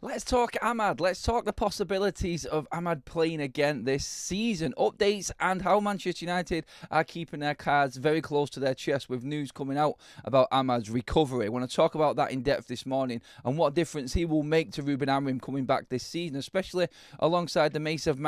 Let's talk Amad. Let's talk the possibilities of Amad playing again this season. Updates and how Manchester United are keeping their cards very close to their chest with news coming out about Amad's recovery. I want to talk about that in depth this morning and what difference he will make to Ruben Amorim coming back this season, especially alongside the Mason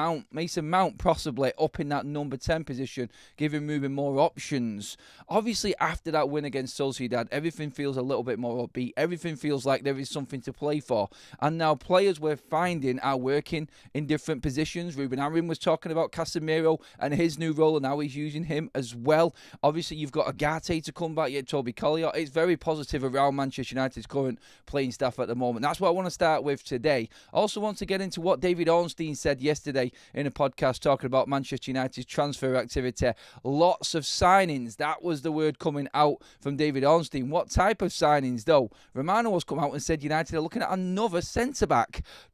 Mount possibly up in that number 10 position, giving Ruben more options. Obviously, after that win against Sociedad, everything feels a little bit more upbeat. Everything feels like there is something to play for. And now players we're finding are working in different positions. Ruben Amorim was talking about Casemiro and his new role, and now he's using him as well. Obviously, you've got Agate to come back, yet Toby Collier. It's very positive around Manchester United's current playing staff at the moment. That's what I want to start with today. I also want to get into what David Ornstein said yesterday in a podcast talking about Manchester United's transfer activity. Lots of signings. That was the word coming out from David Ornstein. What type of signings, though? Romano has come out and said United are looking at another centre-back.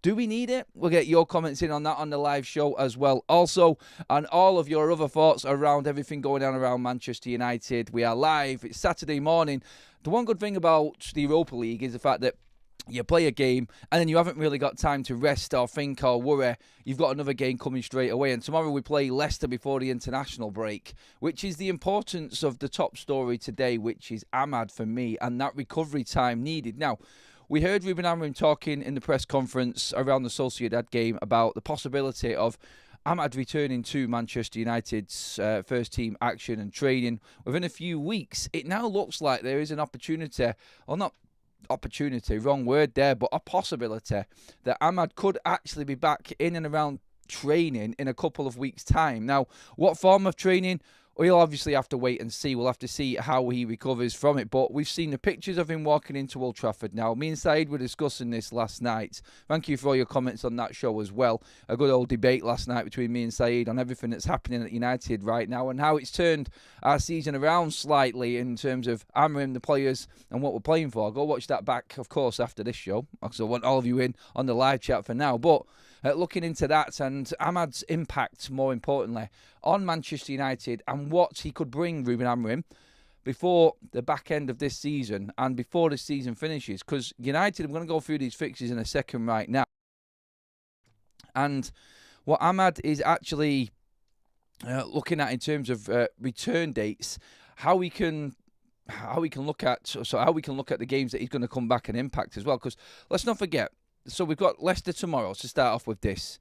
Do we need it? We'll get your comments in on that on the live show as well. Also, and all of your other thoughts around everything going on around Manchester United. We are live. It's Saturday morning. The one good thing about the Europa League is the fact that you play a game and then you haven't really got time to rest or think or worry. You've got another game coming straight away. And tomorrow we play Leicester before the international break, which is the importance of the top story today, which is Amad for me and that recovery time needed. Now, we heard Ruben Amorim talking in the press conference around the Sociedad game about the possibility of Amad returning to Manchester United's first team action and training within a few weeks. It now looks like there is an opportunity, or not opportunity, wrong word there, but a possibility that Amad could actually be back in and around training in a couple of weeks' time. Now, what form of training? We'll obviously have to wait and see. We'll have to see how he recovers from it. But we've seen the pictures of him walking into Old Trafford now. Me and Saeed were discussing this last night. Thank you for all your comments on that show as well. A good old debate last night between me and Saeed on everything that's happening at United right now and how it's turned our season around slightly in terms of Amorim, the players, and what we're playing for. Go watch that back, of course, after this show. So I want all of you in on the live chat for now. But looking into that and Amad's impact, more importantly, on Manchester United and what he could bring Ruben Amorim before the back end of this season and before the season finishes. Because United, I'm going to go through these fixtures in a second right now. And what Amad is actually looking at in terms of return dates, how we can look at the games that he's going to come back and impact as well. Because let's not forget, so we've got Leicester tomorrow to start off with this.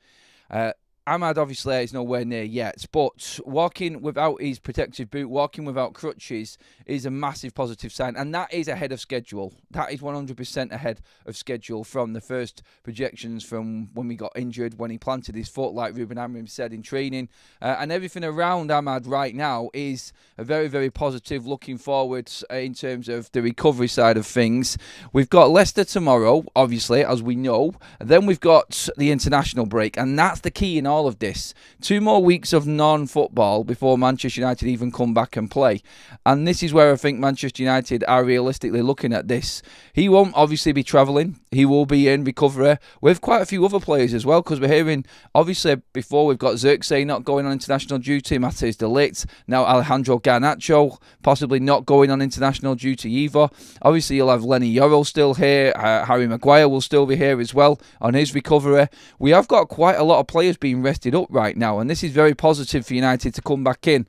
Amad obviously is nowhere near yet, but walking without his protective boot, walking without crutches is a massive positive sign, and that is ahead of schedule. That is 100% ahead of schedule from the first projections from when we got injured, when he planted his foot, like Ruben Amorim said in training, and everything around Amad right now is a very, very positive looking forward in terms of the recovery side of things. We've got Leicester tomorrow, obviously, as we know, and then we've got the international break, and that's the key in all of this. 2 more weeks of non-football before Manchester United even come back and play. And this is where I think Manchester United are realistically looking at this. He won't obviously be travelling. He will be in recovery with quite a few other players as well, because we're hearing, obviously, before we've got Xerxes not going on international duty, Matheus de Ligt, now Alejandro Garnacho possibly not going on international duty either. Obviously, you'll have Lenny Yoro still here. Harry Maguire will still be here as well on his recovery. We have got quite a lot of players being rested up right now, and this is very positive for United to come back in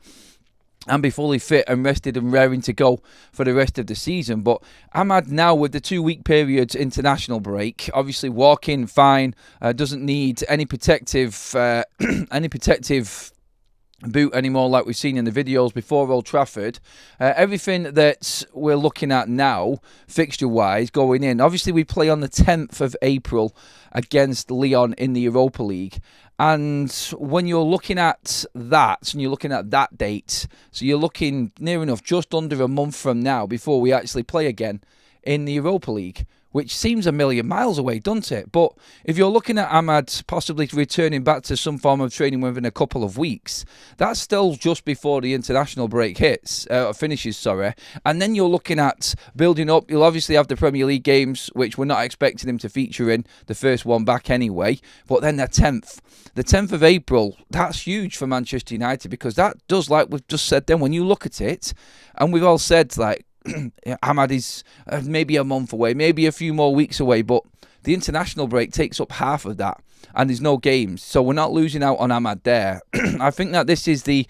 and be fully fit and rested and raring to go for the rest of the season. But Amad now, with the 2-week period international break, obviously walking fine, doesn't need any protective boot anymore like we've seen in the videos before Old Trafford. Everything that we're looking at now, fixture-wise, going in. Obviously, we play on the 10th of April against Lyon in the Europa League. And when you're looking at that, and you're looking at that date, so you're looking near enough just under a month from now before we actually play again in the Europa League, which seems a million miles away, doesn't it? But if you're looking at Amad possibly returning back to some form of training within a couple of weeks, that's still just before the international break finishes. And then you're looking at building up. You'll obviously have the Premier League games, which we're not expecting him to feature in, the first one back anyway. But then the 10th of April, that's huge for Manchester United, because that does, like we've just said then, when you look at it, and we've all said, like, Amad is maybe a month away, maybe a few more weeks away, but the international break takes up half of that, and there's no games, so we're not losing out on Amad there. I think that this is the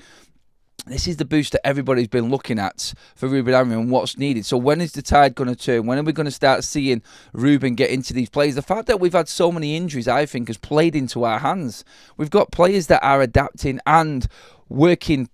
boost that everybody's been looking at for Ruben Amorim and what's needed. So when is the tide going to turn? When are we going to start seeing Ruben get into these players? The fact that we've had so many injuries, I think, has played into our hands. We've got players that are adapting and working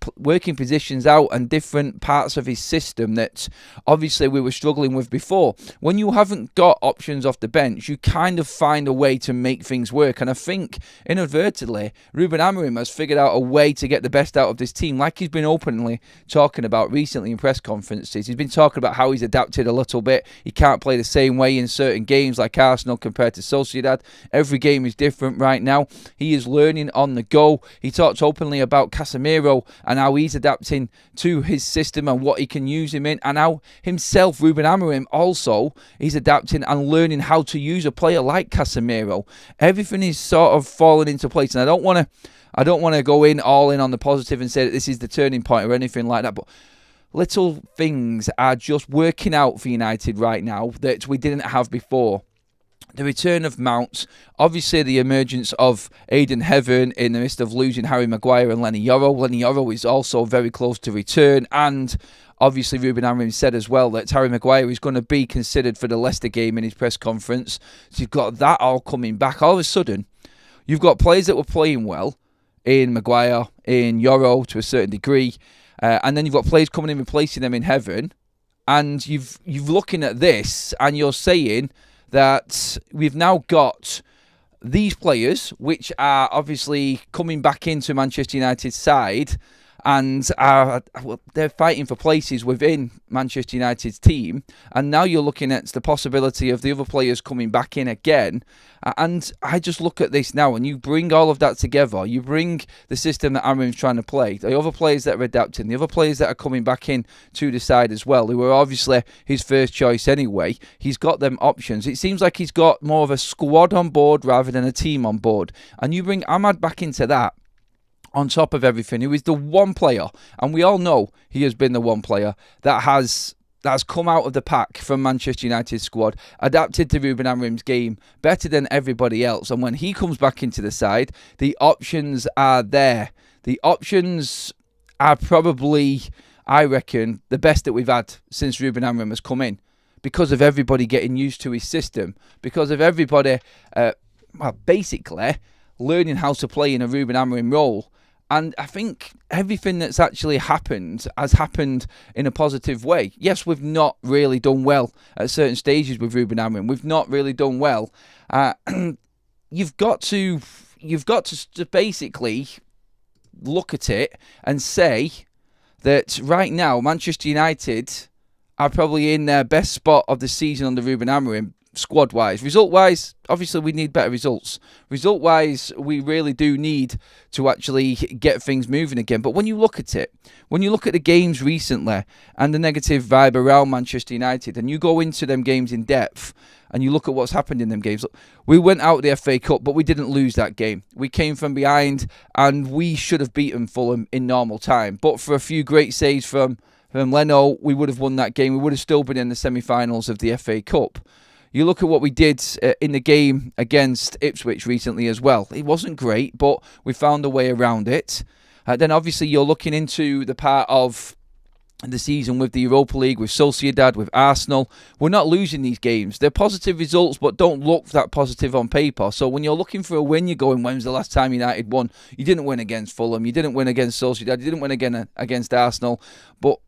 positions out and different parts of his system that obviously we were struggling with before. When you haven't got options off the bench, you kind of find a way to make things work. And I think inadvertently, Ruben Amorim has figured out a way to get the best out of this team, like he's been openly talking about recently in press conferences. He's been talking about how he's adapted a little bit. He can't play the same way in certain games like Arsenal compared to Sociedad. Every game is different right now. He is learning on the go. He talked openly about Casemiro and how he's adapting to his system and what he can use him in, and how himself, Ruben Amorim, also is adapting and learning how to use a player like Casemiro. Everything is sort of falling into place, and I don't want to go all in on the positive and say that this is the turning point or anything like that, but little things are just working out for United right now that we didn't have before. The return of Mount, obviously the emergence of Aiden Heaven in the midst of losing Harry Maguire and Lenny Yoro. Lenny Yoro is also very close to return, and obviously Ruben Amorim said as well that Harry Maguire is going to be considered for the Leicester game in his press conference. So you've got that all coming back. All of a sudden, you've got players that were playing well in Maguire, in Yoro to a certain degree, and then you've got players coming in replacing them in Heaven, and you've looking at this and you're saying that we've now got these players, which are obviously coming back into Manchester United's side, and they're fighting for places within Manchester United's team. And now you're looking at the possibility of the other players coming back in again. And I just look at this now, and you bring all of that together. You bring the system that Amorim's trying to play, the other players that are adapting, the other players that are coming back in to the side as well, who were obviously his first choice anyway. He's got them options. It seems like he's got more of a squad on board rather than a team on board. And you bring Amad back into that, on top of everything, who is the one player, and we all know he has been the one player that has come out of the pack from Manchester United's squad, adapted to Ruben Amorim's game better than everybody else. And when he comes back into the side, the options are there. The options are probably, I reckon, the best that we've had since Ruben Amorim has come in, because of everybody getting used to his system, because of everybody, basically learning how to play in a Ruben Amorim role. And I think everything that's actually happened has happened in a positive way. Yes, we've not really done well at certain stages with Ruben Amorim. We've not really done well. You've got to basically look at it and say that right now Manchester United are probably in their best spot of the season under Ruben Amorim. Squad-wise. Result-wise, obviously we need better results. Result-wise, we really do need to actually get things moving again. But when you look at it, when you look at the games recently and the negative vibe around Manchester United, and you go into them games in depth and you look at what's happened in them games, look, we went out the FA Cup, but we didn't lose that game. We came from behind and we should have beaten Fulham in normal time. But for a few great saves from Leno, we would have won that game. We would have still been in the semi-finals of the FA Cup. You look at what we did in the game against Ipswich recently as well. It wasn't great, but we found a way around it. Then obviously you're looking into the part of the season with the Europa League, with Sociedad, with Arsenal. We're not losing these games. They're positive results, but don't look that positive on paper. So when you're looking for a win, you're going, when's the last time United won? You didn't win against Fulham. You didn't win against Sociedad. You didn't win again against Arsenal. But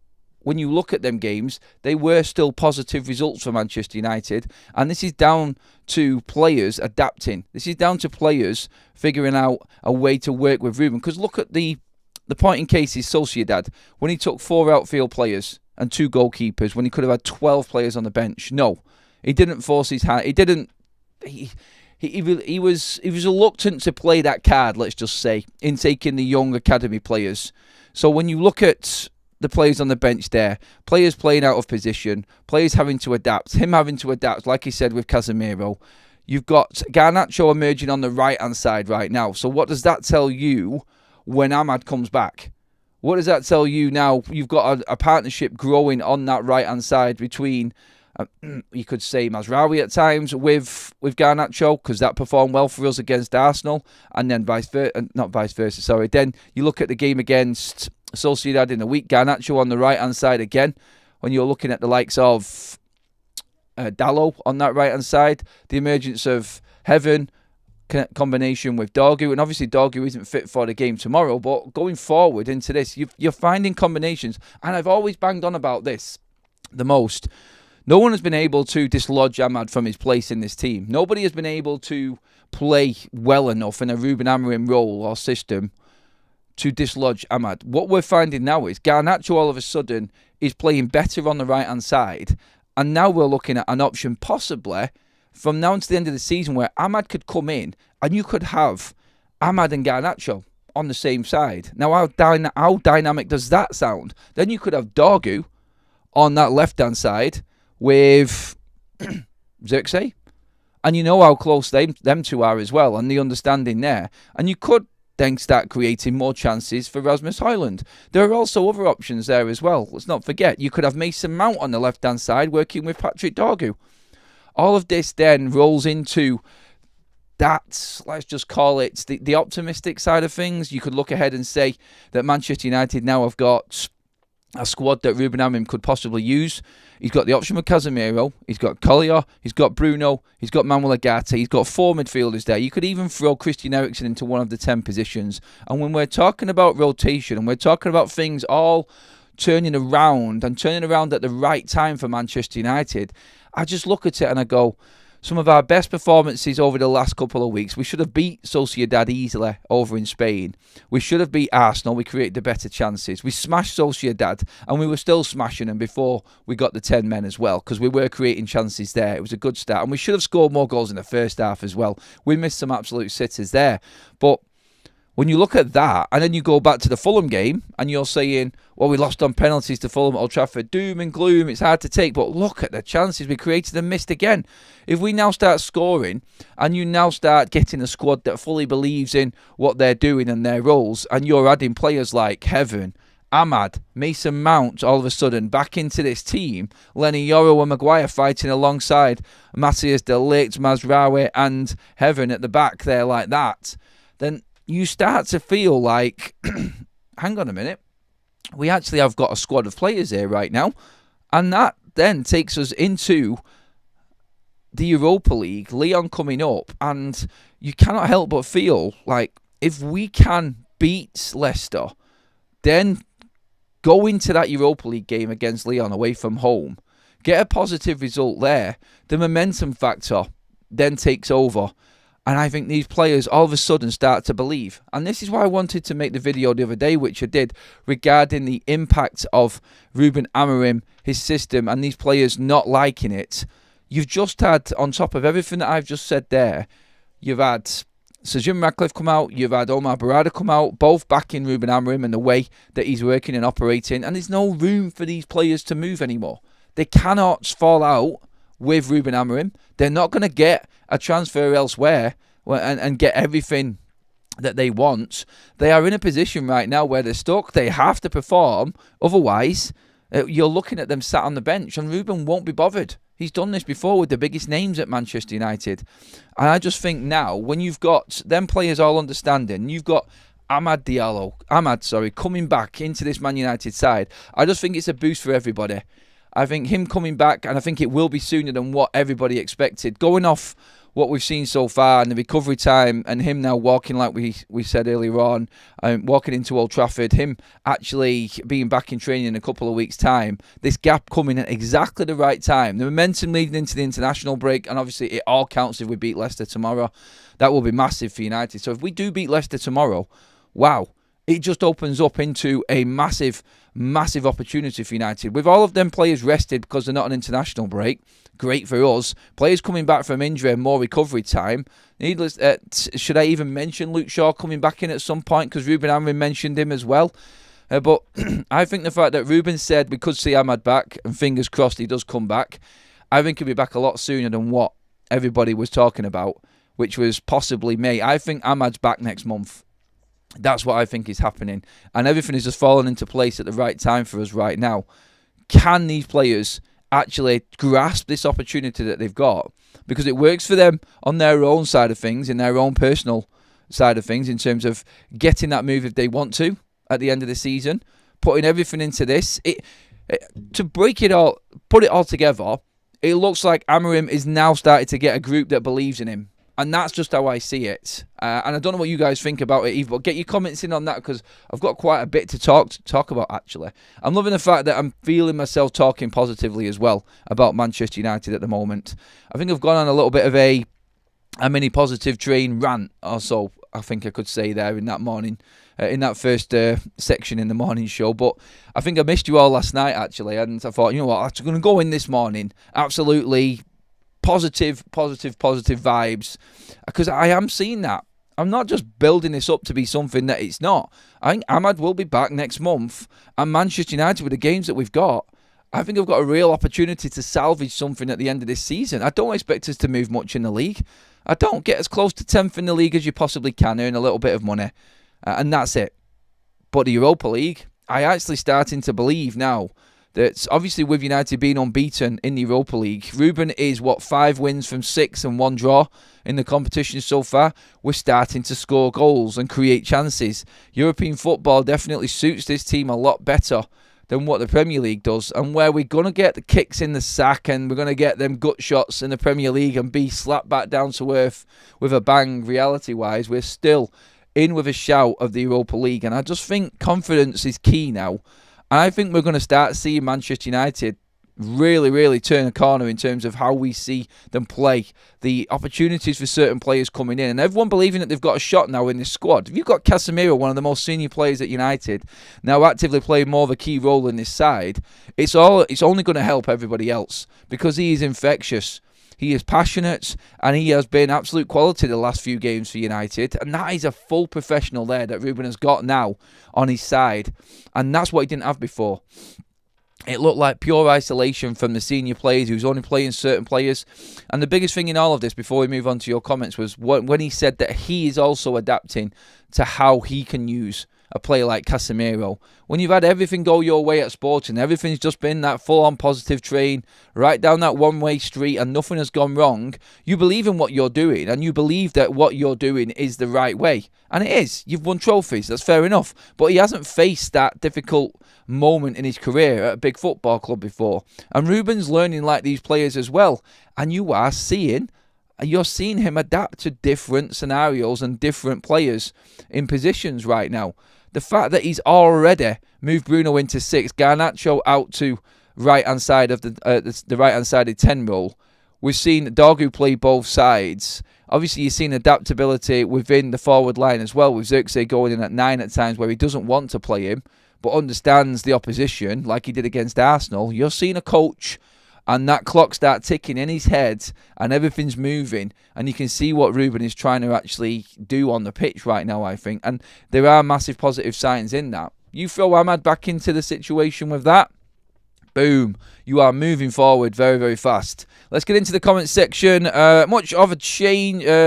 when you look at them games, they were still positive results for Manchester United. And this is down to players adapting. This is down to players figuring out a way to work with Ruben. Because look at the point in case is Sociedad. When he took 4 outfield players and 2 goalkeepers, when he could have had 12 players on the bench. No, he didn't force his hand. He didn't... He was reluctant to play that card, let's just say, in taking the young academy players. So when you look at the players on the bench there, players playing out of position, players having to adapt, him having to adapt, like he said with Casemiro. You've got Garnacho emerging on the right-hand side right now. So what does that tell you when Amad comes back? What does that tell you now? You've got a partnership growing on that right-hand side between You could say Mazraoui at times with Garnacho, because that performed well for us against Arsenal, and then not vice versa, sorry. Then you look at the game against Sociedad in the week, Garnacho on the right-hand side again, when you're looking at the likes of Dalot on that right-hand side, the emergence of Heaven, combination with Dorgu, and obviously Dorgu isn't fit for the game tomorrow, but going forward into this, you're finding combinations, and I've always banged on about this the most. No one has been able to dislodge Amad from his place in this team. Nobody has been able to play well enough in a Ruben Amorim role or system to dislodge Amad. What we're finding now is Garnacho all of a sudden is playing better on the right-hand side, and now we're looking at an option possibly from now until the end of the season where Amad could come in and you could have Amad and Garnacho on the same side. Now, how dynamic does that sound? Then you could have Dorgu on that left-hand side with Xerxes. And you know how close them two are as well, and the understanding there. And you could then start creating more chances for Rasmus Højlund. There are also other options there as well. Let's not forget, you could have Mason Mount on the left-hand side working with Patrick Dorgu. All of this then rolls into that, let's just call it the optimistic side of things. You could look ahead and say that Manchester United now have got a squad that Ruben Amorim could possibly use. He's got the option with Casemiro, he's got Collier, he's got Bruno, he's got Manuel Ugarte, he's got 4 midfielders there. You could even throw Christian Eriksen into one of the 10 positions. And when we're talking about rotation and we're talking about things all turning around and turning around at the right time for Manchester United, I just look at it and I go, some of our best performances over the last couple of weeks. We should have beat Sociedad easily over in Spain. We should have beat Arsenal. We created the better chances. We smashed Sociedad, and we were still smashing them before we got the 10 men as well, because we were creating chances there. It was a good start, and we should have scored more goals in the first half as well. We missed some absolute sitters there. But when you look at that, and then you go back to the Fulham game, and you're saying, well, we lost on penalties to Fulham at Old Trafford. Doom and gloom, it's hard to take. But look at the chances we created and missed again. If we now start scoring, and you now start getting a squad that fully believes in what they're doing and their roles, and you're adding players like Heaven, Amad, Mason Mount, all of a sudden back into this team, Lenny Yoro and Maguire fighting alongside Matthias de Ligt, Mazraoui and Heaven at the back there like that, then you start to feel like, hang on a minute, we actually have got a squad of players here right now. And that then takes us into the Europa League, Lyon coming up. And you cannot help but feel like if we can beat Leicester, then go into that Europa League game against Lyon away from home, get a positive result there, the momentum factor then takes over. And I think these players all of a sudden start to believe. And this is why I wanted to make the video the other day, which I did, regarding the impact of Ruben Amorim, his system, and these players not liking it. You've just had, on top of everything that I've just said there, you've had Sir Jim Ratcliffe come out, you've had Omar Barada come out, both backing Ruben Amorim and the way that he's working and operating. And there's no room for these players to move anymore. They cannot fall out with Ruben Amorim. They're not going to get a transfer elsewhere and get everything that they want. They are in a position right now where they're stuck. They have to perform. Otherwise, you're looking at them sat on the bench, and Ruben won't be bothered. He's done this before with the biggest names at Manchester United. And I just think now, when you've got them players all understanding, you've got Amad, coming back into this Man United side, I just think it's a boost for everybody. I think him coming back, and I think it will be sooner than what everybody expected. Going off what we've seen so far and the recovery time, and him now walking like we said earlier on, walking into Old Trafford, him actually being back in training in a couple of weeks' time, this gap coming at exactly the right time, the momentum leading into the international break, and obviously it all counts if we beat Leicester tomorrow. That will be massive for United. So if we do beat Leicester tomorrow, wow, it just opens up into a massive opportunity for United. With all of them players rested because they're not an international break, great for us. Players coming back from injury and more recovery time. Needless, should I even mention Luke Shaw coming back in at some point? Because Ruben Amorim mentioned him as well. But I think the fact that Ruben said we could see Amad back, and fingers crossed he does come back, I think he'll be back a lot sooner than what everybody was talking about, which was possibly May. I think Amad's back next month. That's what I think is happening. And everything is just falling into place at the right time for us right now. Can these players actually grasp this opportunity that they've got, because it works for them on their own side of things, in their own personal side of things, in terms of getting that move if they want to at the end of the season, putting everything into this. To break it all, put it all together, it looks like Amorim is now starting to get a group that believes in him. And that's just how I see it. And I don't know what you guys think about it, Eve, but get your comments in on that, because I've got quite a bit to talk about, actually. I'm loving the fact that I'm feeling myself talking positively as well about Manchester United at the moment. I think I've gone on a little bit of a mini positive train rant or so, I think I could say there in that morning, in that first section in the morning show. But I think I missed you all last night, actually. And I thought, you know what, I'm going to go in this morning absolutely positive vibes, because I am seeing that. I'm not just building this up to be something that it's not. I think Amad will be back next month, and Manchester United, with the games that we've got, I think I've got a real opportunity to salvage something at the end of this season. I don't expect us to move much in the league. I don't get as close to 10th in the league as you possibly can, earn a little bit of money, and that's it. But the Europa League, I actually starting to believe now that, obviously with United being unbeaten in the Europa League, Ruben is, 5 wins from 6 and 1 draw in the competition so far. We're starting to score goals and create chances. European football definitely suits this team a lot better than what the Premier League does, and where we're going to get the kicks in the sack and we're going to get them gut shots in the Premier League and be slapped back down to earth with a bang, reality-wise, we're still in with a shout of the Europa League. And I just think confidence is key now. I think we're going to start seeing Manchester United really turn a corner in terms of how we see them play. The opportunities for certain players coming in, and everyone believing that they've got a shot now in this squad. If you've got Casemiro, one of the most senior players at United, now actively playing more of a key role in this side, it's only going to help everybody else, because he is infectious. He is passionate, and he has been absolute quality the last few games for United. And that is a full professional there that Ruben has got now on his side. And that's what he didn't have before. It looked like pure isolation from the senior players. He was only playing certain players. And the biggest thing in all of this, before we move on to your comments, was when he said that he is also adapting to how he can use a player like Casemiro. When you've had everything go your way at Sporting, everything's just been that full-on positive train, right down that one-way street, and nothing has gone wrong, you believe in what you're doing, and you believe that what you're doing is the right way. And it is. You've won trophies, that's fair enough. But he hasn't faced that difficult moment in his career at a big football club before. And Ruben's learning like these players as well. And you're seeing him adapt to different scenarios and different players in positions right now. The fact that he's already moved Bruno into 6, Garnacho out to right-hand side of the right-hand sided 10 role. We've seen Dorgu play both sides. Obviously, you've seen adaptability within the forward line as well, with Xerxes going in at 9 at times where he doesn't want to play him, but understands the opposition like he did against Arsenal. You're seeing a coach, and that clock start ticking in his head, and everything's moving, and you can see what Ruben is trying to actually do on the pitch right now, I think. And there are massive positive signs in that. You throw Amad back into the situation with that, boom, you are moving forward very fast. Let's get into the comments section. Much of a chance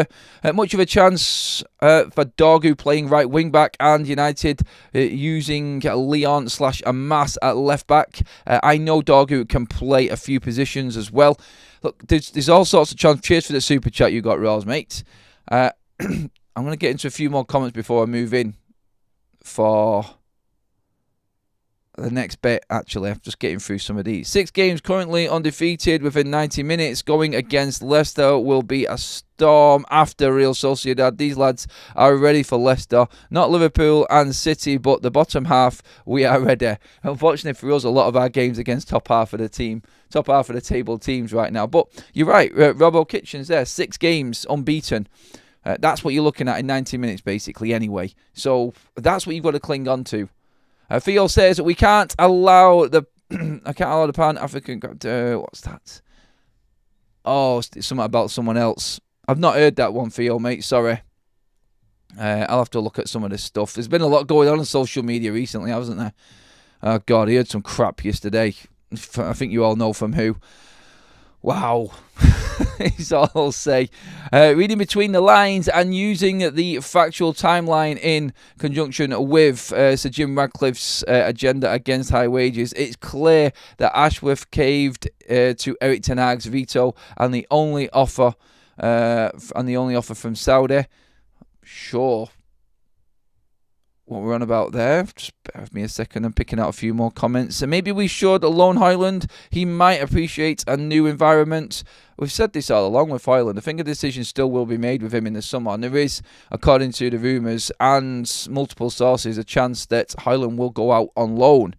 for Dorgu playing right wing back, and United using Leon / Amas at left back. I know Dorgu can play a few positions as well. Look, there's all sorts of chance. Cheers for the super chat you got, Rawls, mate. I'm going to get into a few more comments before I move in for the next bit. Actually, I'm just getting through some of these. 6 games currently undefeated within 90 minutes. Going against Leicester will be a storm after Real Sociedad. These lads are ready for Leicester, not Liverpool and City, but the bottom half, we are ready. Unfortunately for us, a lot of our games against top half of the table teams right now. But you're right, Robbo Kitchen's there. 6 games unbeaten. That's what you're looking at in 90 minutes, basically, anyway. So that's what you've got to cling on to. Theo says we can't allow the Pan-African. What's that? Oh, it's something about someone else. I've not heard that one, Theo, mate. Sorry. I'll have to look at some of this stuff. There's been a lot going on social media recently, hasn't there? Oh, God, he heard some crap yesterday. I think you all know from who. Wow. Is all I'll say. Reading between the lines and using the factual timeline in conjunction with Sir Jim Ratcliffe's agenda against high wages, it's clear that Ashworth caved to Erik ten Hag's veto and the only offer from Saudi. Sure. What we're on about there. Just bear with me a second. I'm picking out a few more comments. So maybe we should loan Højlund. He might appreciate a new environment. We've said this all along with Højlund. I think a decision still will be made with him in the summer. And there is, according to the rumours and multiple sources, a chance that Højlund will go out on loan.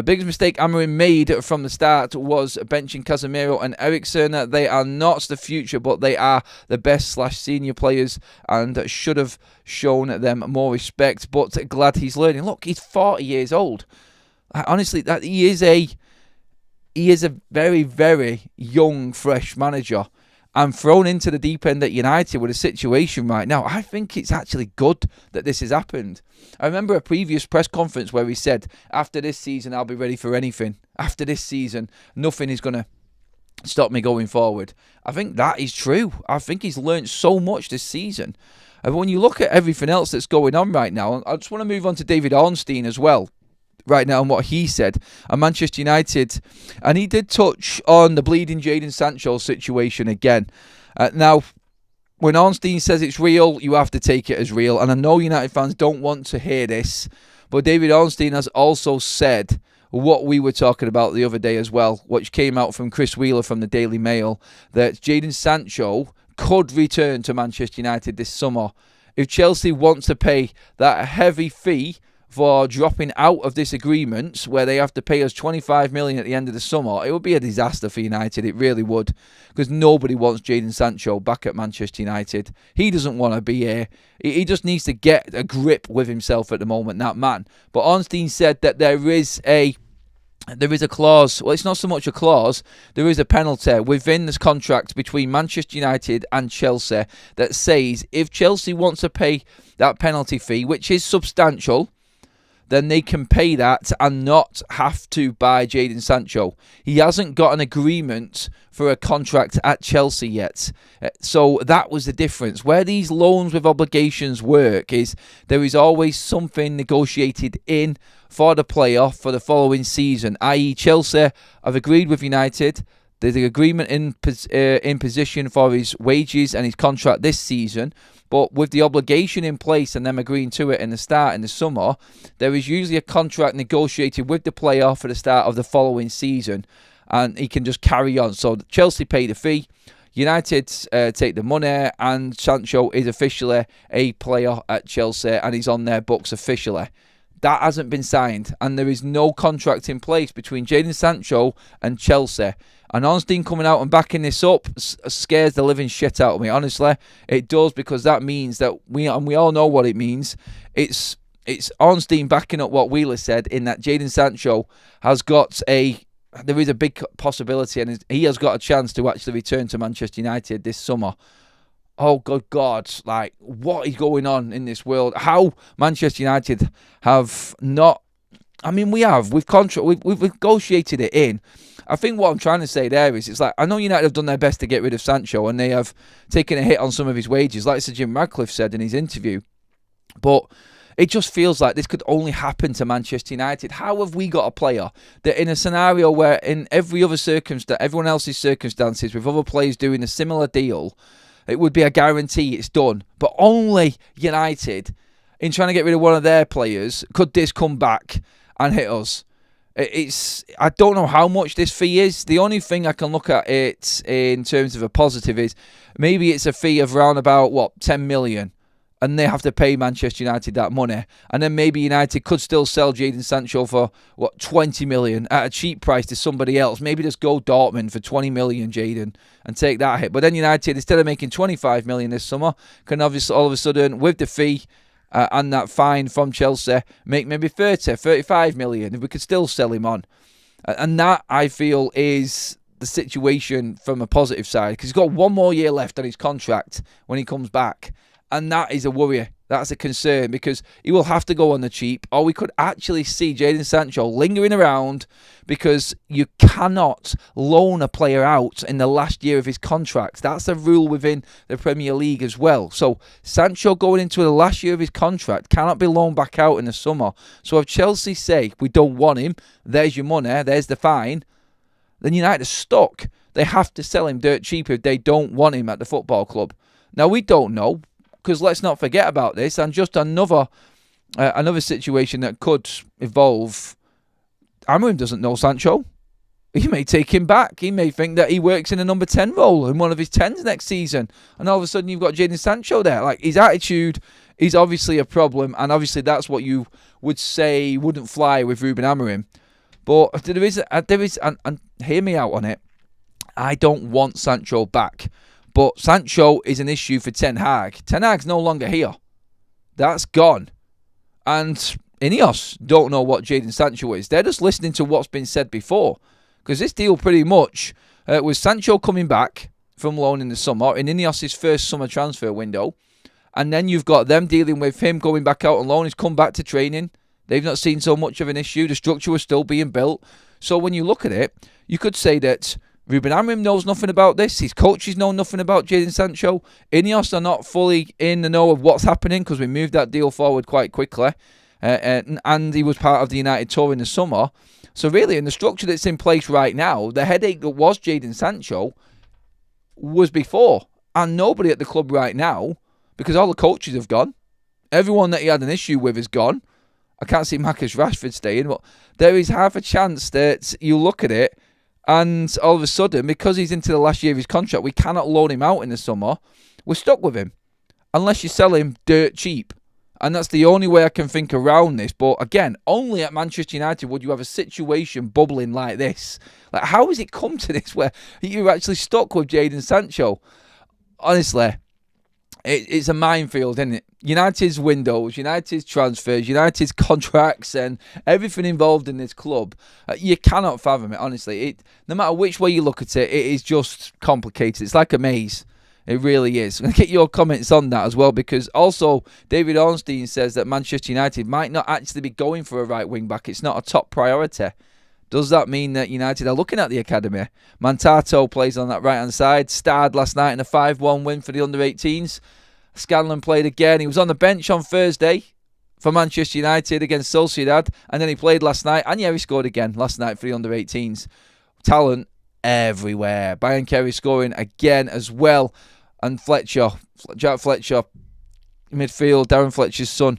Biggest mistake Amorim made from the start was benching Casemiro and Eriksen. They are not the future, but they are the best/senior players and should have shown them more respect. But glad he's learning. Look, he's 40 years old. Honestly, that he is a very, very young, fresh manager. And thrown into the deep end at United with a situation right now, I think it's actually good that this has happened. I remember a previous press conference where he said, after this season, I'll be ready for anything. After this season, nothing is going to stop me going forward. I think that is true. I think he's learned so much this season. And when you look at everything else that's going on right now, I just want to move on to David Ornstein as well. Right now and what he said at Manchester United, and he did touch on the bleeding Jadon Sancho situation again. Now, when Ornstein says it's real, you have to take it as real, and I know United fans don't want to hear this, but David Ornstein has also said what we were talking about the other day as well, which came out from Chris Wheeler from the Daily Mail, that Jadon Sancho could return to Manchester United this summer if Chelsea wants to pay that heavy fee for dropping out of this agreement where they have to pay us 25 million at the end of the summer. It would be a disaster for United, it really would, because nobody wants Jadon Sancho back at Manchester United. He doesn't want to be here. He just needs to get a grip with himself at the moment, that man. But Ornstein said that there is a clause, well, it's not so much a clause, there is a penalty within this contract between Manchester United and Chelsea that says if Chelsea wants to pay that penalty fee, which is substantial, then they can pay that and not have to buy Jadon Sancho. He hasn't got an agreement for a contract at Chelsea yet. So that was the difference. Where these loans with obligations work is there is always something negotiated in for the player for the following season, i.e. Chelsea have agreed with United. There's an agreement in position for his wages and his contract this season. But with the obligation in place and them agreeing to it in the start in the summer, there is usually a contract negotiated with the player for the start of the following season. And he can just carry on. So Chelsea pay the fee, United take the money, and Sancho is officially a player at Chelsea and he's on their books officially. That hasn't been signed, and there is no contract in place between Jadon Sancho and Chelsea. And Ornstein coming out and backing this up scares the living shit out of me. Honestly, it does, because that means that we all know what it means. It's Ornstein backing up what Wheeler said, in that Jadon Sancho has got there is a big possibility, and he has got a chance to actually return to Manchester United this summer. Oh, good God, like, what is going on in this world? How Manchester United have not... I mean, we've negotiated it in. I think what I'm trying to say there is, it's like, I know United have done their best to get rid of Sancho, and they have taken a hit on some of his wages, like Sir Jim Ratcliffe said in his interview. But it just feels like this could only happen to Manchester United. How have we got a player that, in a scenario where in every other circumstance, everyone else's circumstances, with other players doing a similar deal, it would be a guarantee it's done. But only United, in trying to get rid of one of their players, could this come back and hit us. I don't know how much this fee is. The only thing I can look at it in terms of a positive is maybe it's a fee of around about, 10 million. And they have to pay Manchester United that money. And then maybe United could still sell Jadon Sancho for, 20 million at a cheap price to somebody else. Maybe just go Dortmund for 20 million, Jadon, and take that hit. But then United, instead of making 25 million this summer, can obviously all of a sudden, with the fee and that fine from Chelsea, make maybe 30, 35 million if we could still sell him on. And that, I feel, is the situation from a positive side. Because he's got one more year left on his contract when he comes back. And that is a worry. That's a concern because he will have to go on the cheap, or we could actually see Jadon Sancho lingering around because you cannot loan a player out in the last year of his contract. That's a rule within the Premier League as well. So Sancho going into the last year of his contract cannot be loaned back out in the summer. So if Chelsea say, we don't want him, there's your money, there's the fine, then United are stuck. They have to sell him dirt cheap if they don't want him at the football club. Now, we don't know, because let's not forget about this, and just another situation that could evolve. Amorim doesn't know Sancho. He may take him back. He may think that he works in a number 10 role in one of his 10s next season. And all of a sudden you've got Jadon Sancho there. Like, his attitude is obviously a problem, and obviously that's what you would say wouldn't fly with Ruben Amorim. But there is, and hear me out on it, I don't want Sancho back. But Sancho is an issue for Ten Hag. Ten Hag's no longer here. That's gone. And Ineos don't know what Jadon Sancho is. They're just listening to what's been said before. Because this deal pretty much was Sancho coming back from loan in the summer, in Ineos' first summer transfer window. And then you've got them dealing with him going back out on loan. He's come back to training. They've not seen so much of an issue. The structure was still being built. So when you look at it, you could say that Ruben Amorim knows nothing about this. His coaches know nothing about Jadon Sancho. Ineos are not fully in the know of what's happening because we moved that deal forward quite quickly. And he was part of the United tour in the summer. So really, in the structure that's in place right now, the headache that was Jadon Sancho was before. And nobody at the club right now, because all the coaches have gone. Everyone that he had an issue with is gone. I can't see Marcus Rashford staying, but there is half a chance that you look at it and all of a sudden, because he's into the last year of his contract, we cannot loan him out in the summer. We're stuck with him. Unless you sell him dirt cheap. And that's the only way I can think around this. But again, only at Manchester United would you have a situation bubbling like this. Like, how has it come to this where you're actually stuck with Jadon Sancho? Honestly, it's a minefield, isn't it? United's windows, United's transfers, United's contracts, and everything involved in this club. You cannot fathom it, honestly. No matter which way you look at it, it is just complicated. It's like a maze. It really is. I'm going to get your comments on that as well, because also David Ornstein says that Manchester United might not actually be going for a right wing back. It's not a top priority. Does that mean that United are looking at the academy? Mantato plays on that right-hand side. Starred last night in a 5-1 win for the under-18s. Scanlon played again. He was on the bench on Thursday for Manchester United against Sociedad. And then he played last night. And yeah, he scored again last night for the under-18s. Talent everywhere. Bayern Kerry scoring again as well. And Fletcher, Jack Fletcher, midfield, Darren Fletcher's son.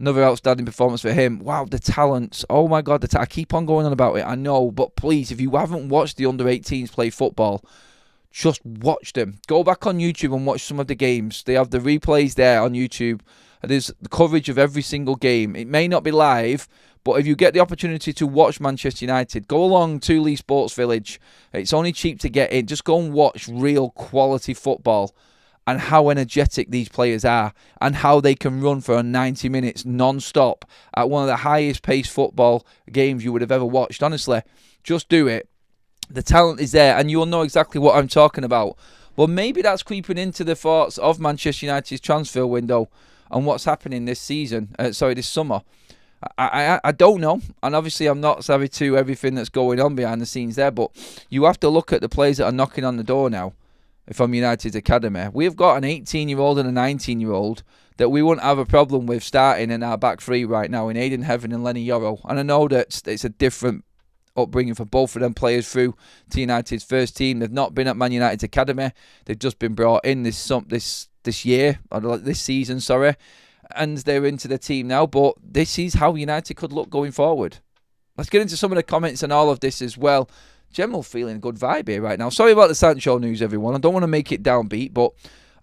Another outstanding performance for him. Wow, the talent. Oh my God, I keep on going on about it. I know, but please, if you haven't watched the under-18s play football, just watch them. Go back on YouTube and watch some of the games. They have the replays there on YouTube. There's the coverage of every single game. It may not be live, but if you get the opportunity to watch Manchester United, go along to Lee Sports Village. It's only cheap to get in. Just go and watch real quality football and how energetic these players are and how they can run for 90 minutes non-stop at one of the highest paced football games you would have ever watched. Honestly, just do it. The talent is there and you'll know exactly what I'm talking about. Well, maybe that's creeping into the thoughts of Manchester United's transfer window and what's happening this season. This summer. I don't know, and obviously I'm not savvy to everything that's going on behind the scenes there, but you have to look at the players that are knocking on the door now from United's academy. We've got an 18-year-old and a 19-year-old that we wouldn't have a problem with starting in our back three right now in Aidan Heaven and Lenny Yoro. And I know that it's a different upbringing for both of them players through to United's first team. They've not been at Man United's academy. They've just been brought in this year, or this season, sorry. And they're into the team now, but this is how United could look going forward. Let's get into some of the comments and all of this as well. General feeling good vibe here right now. Sorry about the Sancho news, everyone. I don't want to make it downbeat, but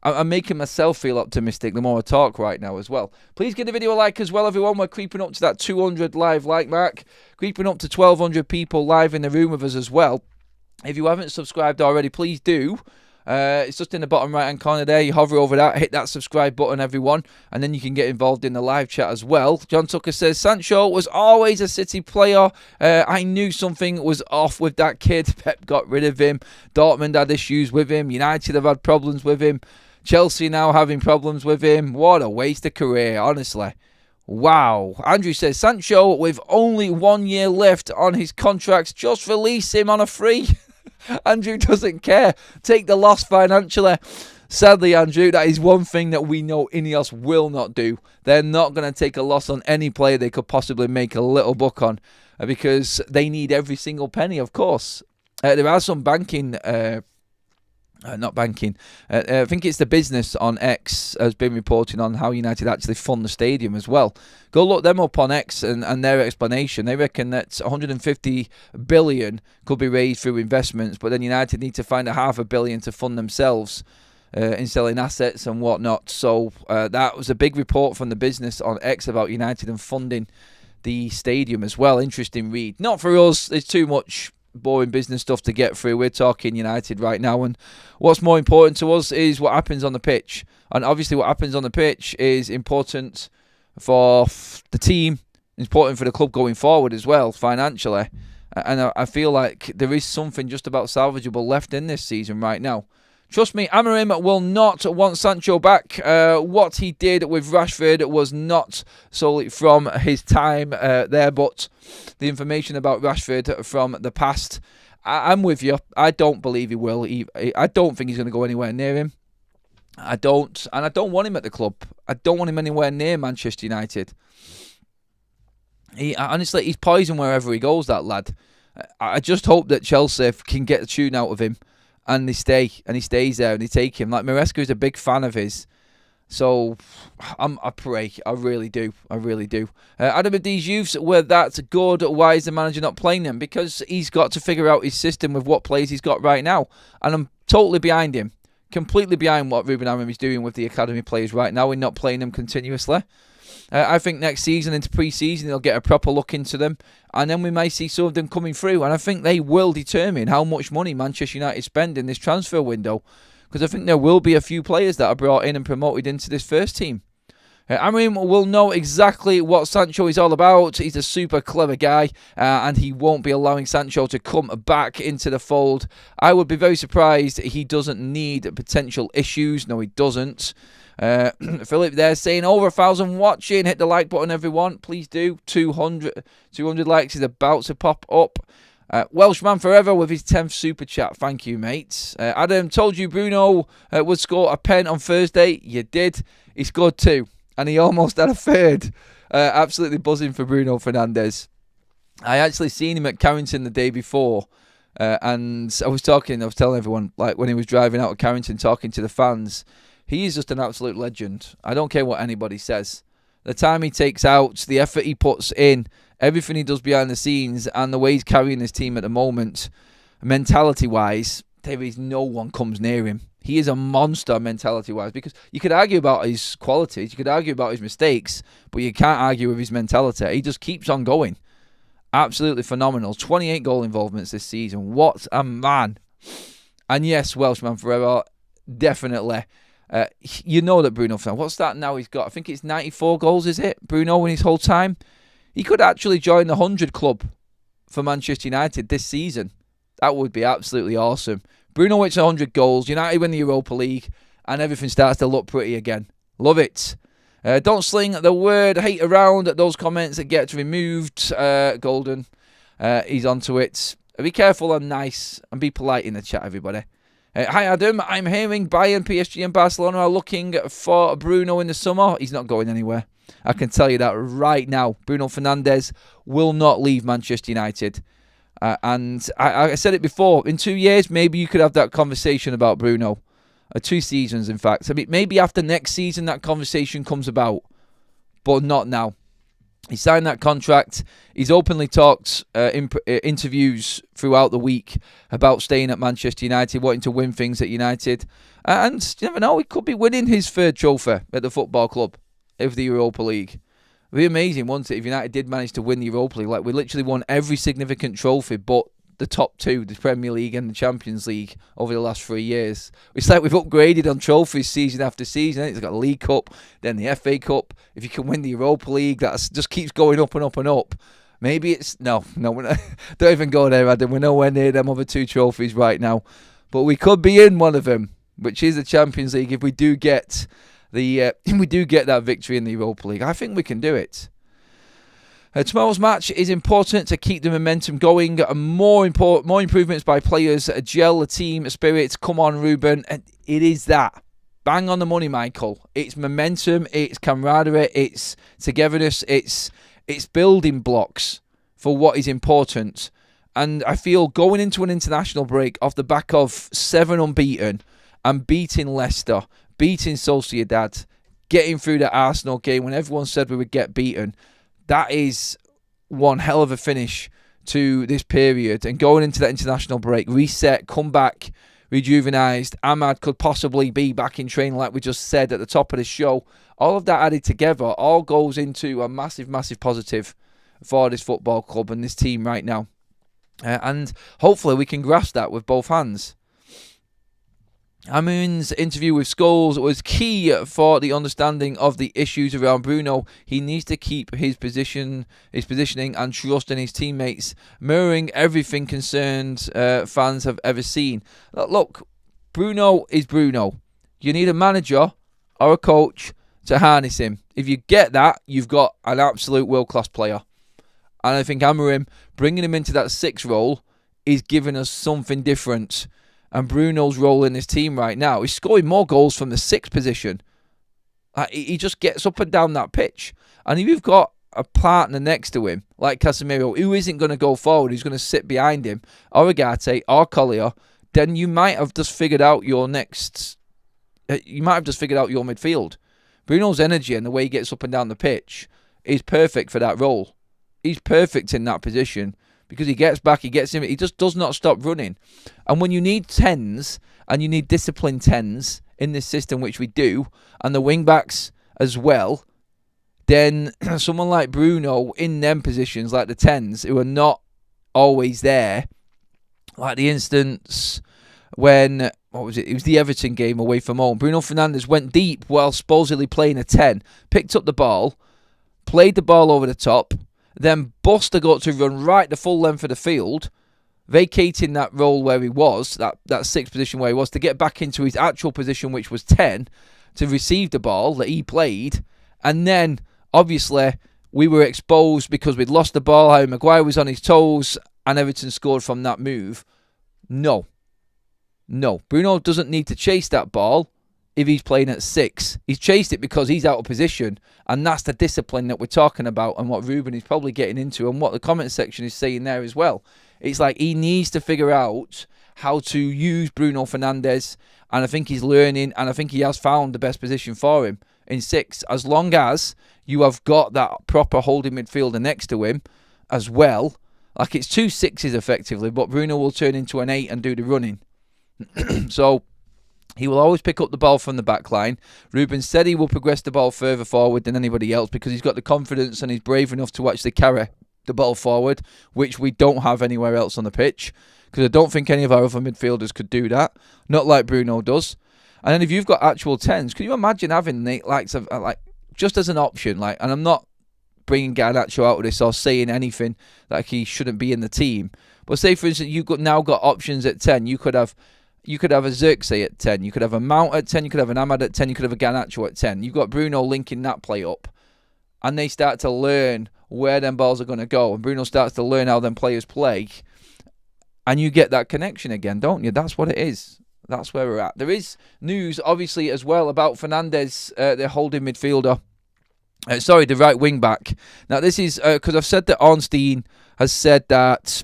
I'm making myself feel optimistic the more I talk right now as well. Please give the video a like as well, everyone. We're creeping up to that 200 live like mark. Creeping up to 1,200 people live in the room with us as well. If you haven't subscribed already, please do. It's just in the bottom right hand corner there. You hover over that, hit that subscribe button, everyone, and then you can get involved in the live chat as well. John Tucker says, Sancho was always a City player. I knew something was off with that kid. Pep got rid of him. Dortmund had issues with him. United have had problems with him. Chelsea now having problems with him. What a waste of career, honestly. Wow. Andrew says, Sancho with only 1 year left on his contract, just release him on a free. Andrew doesn't care. Take the loss financially. Sadly, Andrew, that is one thing that we know Ineos will not do. They're not going to take a loss on any player they could possibly make a little buck on, because they need every single penny, of course. There are some banking... not banking. I think it's the business on X has been reporting on how United actually fund the stadium as well. Go look them up on X and their explanation. They reckon that 150 billion could be raised through investments, but then United need to find $500 million to fund themselves in selling assets and whatnot. So that was a big report from the business on X about United and funding the stadium as well. Interesting read. Not for us. There's too much boring business stuff to get through. We're talking United right now, and what's more important to us is what happens on the pitch. And obviously what happens on the pitch is important for the team, important for the club going forward as well, financially. And I feel like there is something just about salvageable left in this season right now. Trust me, Amorim will not want Sancho back. What he did with Rashford was not solely from his time there, but the information about Rashford from the past, I'm with you. I don't believe he will. I don't think he's going to go anywhere near him. I don't want him at the club. I don't want him anywhere near Manchester United. Honestly, he's poison wherever he goes, that lad. I just hope that Chelsea can get the tune out of him. And he stays there, and they take him. Like, Maresca is a big fan of his. So, I pray. I really do. Adam and D's youths were that good. Why is the manager not playing them? Because he's got to figure out his system with what players he's got right now. And I'm totally behind him. Completely behind what Ruben Amorim is doing with the academy players right now and not playing them continuously. I think next season, into pre-season, they'll get a proper look into them, and then we may see some of them coming through. And I think they will determine how much money Manchester United spend in this transfer window, because I think there will be a few players that are brought in and promoted into this first team. Amorim will know exactly what Sancho is all about. He's a super clever guy, and he won't be allowing Sancho to come back into the fold. I would be very surprised he doesn't need potential issues. No, he doesn't. Philip there saying over 1,000 watching. Hit the like button, everyone. Please do. 200 likes is about to pop up. Welshman Forever with his 10th super chat. Thank you, mates. Adam, told you Bruno would score a pen on Thursday. You did. He scored 2. And he almost had a third. Absolutely buzzing for Bruno Fernandez. I actually seen him at Carrington the day before. And I was telling everyone, like when he was driving out of Carrington, talking to the fans, he is just an absolute legend. I don't care what anybody says. The time he takes out, the effort he puts in, everything he does behind the scenes, and the way he's carrying his team at the moment, mentality-wise, there is no one comes near him. He is a monster mentality-wise, because you could argue about his qualities, you could argue about his mistakes, but you can't argue with his mentality. He just keeps on going. Absolutely phenomenal. 28 goal involvements this season. What a man. And yes, Welshman Forever, definitely. You know that Bruno Fernandez, what's that now he's got? I think it's 94 goals, is it? Bruno in his whole time. He could actually join the 100 club for Manchester United this season. That would be absolutely awesome. Bruno hits 100 goals, United win the Europa League, and everything starts to look pretty again. Love it. Don't sling the word hate around. Those comments that get removed. Golden, he's onto it. Be careful and nice, and be polite in the chat, everybody. Hi Adam, I'm hearing Bayern, PSG and Barcelona are looking for Bruno in the summer. He's not going anywhere. I can tell you that right now. Bruno Fernandez will not leave Manchester United. And I said it before, in 2 years, maybe you could have that conversation about Bruno. 2 seasons, in fact. I mean, maybe after next season that conversation comes about, but not now. He signed that contract. He's openly talked in interviews throughout the week about staying at Manchester United, wanting to win things at United. And you never know, he could be winning his 3rd trophy at the football club of the Europa League. It would be amazing, wouldn't it, if United did manage to win the Europa League. Like, we literally won every significant trophy but the top 2, the Premier League and the Champions League, over the last 3 years. It's like we've upgraded on trophies season after season. It's got the League Cup, then the FA Cup. If you can win the Europa League, that just keeps going up and up and up. Maybe it's... No, we're not, don't even go there, Adam. We're nowhere near them other 2 trophies right now. But we could be in one of them. which is the Champions League. If we do get that victory in the Europa League, I think we can do it. Tomorrow's match is important to keep the momentum going. More improvements by players, gel the team spirit. Come on, Ruben. And it is that. Bang on the money, Michael. It's momentum, it's camaraderie, it's togetherness, it's building blocks for what is important. And I feel going into an international break off the back of 7 unbeaten and beating Leicester, beating Sociedad, getting through the Arsenal game when everyone said we would get beaten, that is one hell of a finish to this period. And going into that international break, reset, come back, rejuvenised. Amad could possibly be back in training like we just said at the top of the show. All of that added together all goes into a massive, massive positive for this football club and this team right now. And hopefully we can grasp that with both hands. Amorim's interview with Scholes was key for the understanding of the issues around Bruno. He needs to keep his positioning and trust in his teammates, mirroring everything concerned fans have ever seen. Look, Bruno is Bruno. You need a manager or a coach to harness him. If you get that, you've got an absolute world-class player. And I think Amorim, bringing him into that 6 role, is giving us something different. And Bruno's role in this team right now is scoring more goals from the 6th position. He just gets up and down that pitch. And if you've got a partner next to him, like Casemiro, who isn't going to go forward, who's going to sit behind him, or Agate, or Collier, then you might have just figured out your midfield. Bruno's energy and the way he gets up and down the pitch is perfect for that role. He's perfect in that position. Because he gets back, he gets in, he just does not stop running. And when you need 10s, and you need disciplined 10s in this system, which we do, and the wing-backs as well, then someone like Bruno in them positions, like the 10s, who are not always there, like the instance when, what was it? It was the Everton game away from home. Bruno Fernandez went deep while supposedly playing a 10, picked up the ball, played the ball over the top, then Buster got to run right the full length of the field, vacating that role where he was, that 6th position where he was, to get back into his actual position, which was 10, to receive the ball that he played. And then, obviously, we were exposed because we'd lost the ball, Harry Maguire was on his toes, and Everton scored from that move. No. Bruno doesn't need to chase that ball if he's playing at 6. He's chased it because he's out of position. And that's the discipline that we're talking about and what Ruben is probably getting into and what the comment section is saying there as well. It's like he needs to figure out how to use Bruno Fernandez. And I think he's learning, and I think he has found the best position for him in 6. As long as you have got that proper holding midfielder next to him as well. Like it's 2 6s effectively, but Bruno will turn into an 8 and do the running. So he will always pick up the ball from the back line. Ruben said he will progress the ball further forward than anybody else because he's got the confidence and he's brave enough to actually carry the ball forward, which we don't have anywhere else on the pitch because I don't think any of our other midfielders could do that, not like Bruno does. And then if you've got actual 10s, can you imagine having Nate like just as an option? Like, and I'm not bringing Garnacho out of this or saying anything like he shouldn't be in the team. But say, for instance, you've now got options at 10. You could have a Xerxes at 10. You could have a Mount at 10. You could have an Amad at 10. You could have a Garnacho at 10. You've got Bruno linking that play up. And they start to learn where them balls are going to go. And Bruno starts to learn how them players play. And you get that connection again, don't you? That's what it is. That's where we're at. There is news, obviously, as well about Fernandez, the holding midfielder. The right wing back. Now, this is because I've said that Ornstein has said that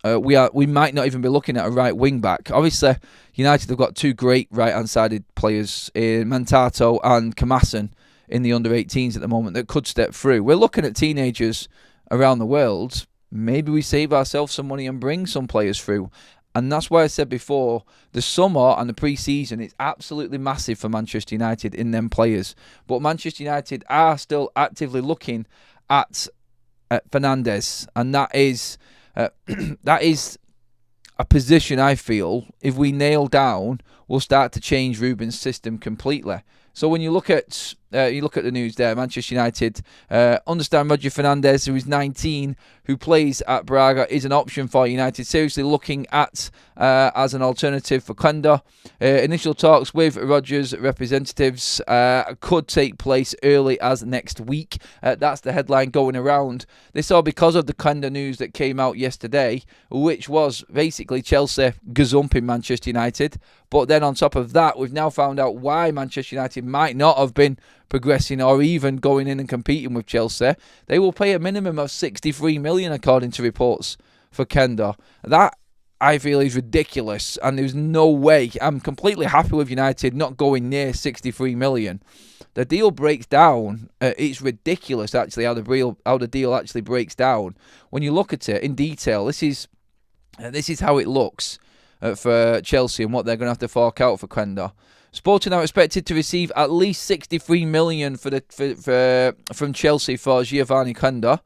we might not even be looking at a right wing back. Obviously, United have got 2 great right-hand-sided players in Mantato and Kamasan in the under-18s at the moment that could step through. We're looking at teenagers around the world. Maybe we save ourselves some money and bring some players through. And that's why I said before, the summer and the pre-season is absolutely massive for Manchester United in them players. But Manchester United are still actively looking at Fernandez, and that is a position I feel if we nail down will start to change Ruben's system completely. So when you look at You look at the news there. Manchester United understand Bruno Fernandez, who is 19, who plays at Braga, is an option for United. Seriously looking at as an alternative for Kenda. Initial talks with Rodgers' representatives could take place early as next week. That's the headline going around. This all because of the Kenda news that came out yesterday, which was basically Chelsea gazumping Manchester United. But then on top of that, we've now found out why Manchester United might not have been progressing or even going in and competing with Chelsea. They will pay a minimum of 63 million according to reports for Kenda. That, I feel, is ridiculous, and there's no way. I'm completely happy with United not going near 63 million. The deal breaks down. It's ridiculous, actually, how the deal actually breaks down. When you look at it in detail, this is how it looks for Chelsea and what they're going to have to fork out for Kenda. Sporting are expected to receive at least 63 million from Chelsea for Giovanni Kenda.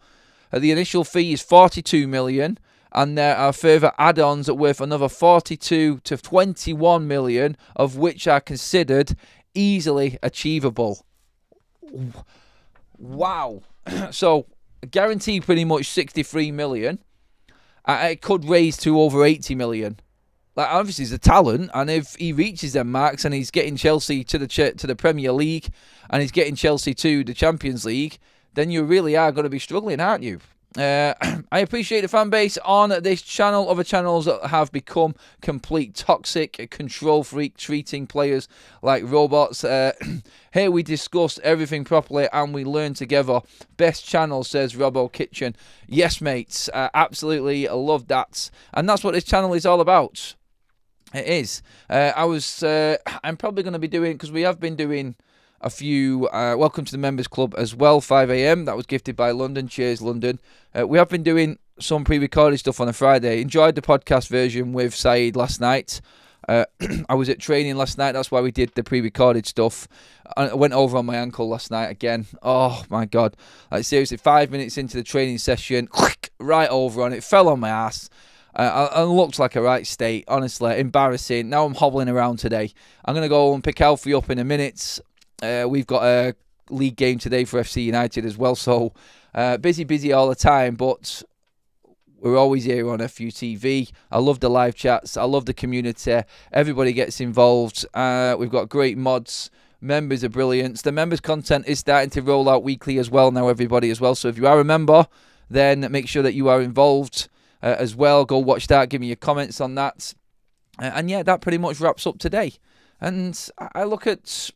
The initial fee is 42 million. And there are further add-ons worth another 42 to 21 million, of which are considered easily achievable. Wow. So, guaranteed pretty much 63 million. It could raise to over 80 million. Like, obviously, he's a talent, and if he reaches them marks and he's getting Chelsea to the Premier League and he's getting Chelsea to the Champions League, then you really are going to be struggling, aren't you? I appreciate the fan base on this channel. Other channels that have become complete toxic control freak, treating players like robots. Here we discuss everything properly and we learn together. Best channel, says Robbo Kitchen. Yes, mates, absolutely love that, and that's what this channel is all about. It is. I'm probably going to be doing, because we have been doing a few welcome to the members club as well, 5 a.m. that was gifted by London. Cheers, London. We have been doing some pre-recorded stuff on a Friday. Enjoyed the podcast version with Saeed last night. I was at training last night, that's why we did the pre-recorded stuff. I went over on my ankle last night again. Oh my god, like seriously, 5 minutes into the training session, right over on it, fell on my ass. I looked like a right state, honestly, embarrassing. Now I'm hobbling around today. I'm going to go and pick Alfie up in a minute. We've got a league game today for FC United as well, so busy all the time, but we're always here on FUTV. I love the live chats. I love the community. Everybody gets involved. We've got great mods. Members are brilliant. The members content is starting to roll out weekly as well now, everybody as well. So if you are a member, then make sure that you are involved as well. Go watch that. Give me your comments on that. And yeah, that pretty much wraps up today. And I look at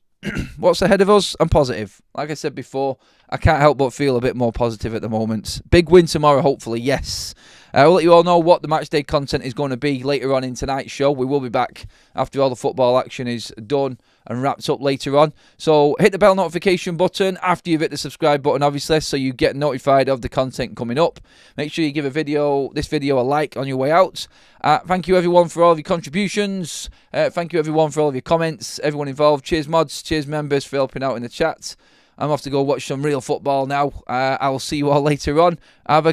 what's ahead of us. I'm positive. Like I said before, I can't help but feel a bit more positive at the moment. Big win tomorrow, hopefully, yes. I'll let you all know what the matchday content is going to be later on in tonight's show. We will be back after all the football action is done and wrapped up later on. So hit the bell notification button after you've hit the subscribe button, obviously, so you get notified of the content coming up. Make sure you give this video a like on your way out. Thank you, everyone, for all of your contributions. Thank you, everyone, for all of your comments. Everyone involved. Cheers, mods. Cheers, members, for helping out in the chat. I'm off to go watch some real football now. I will see you all later on. Have a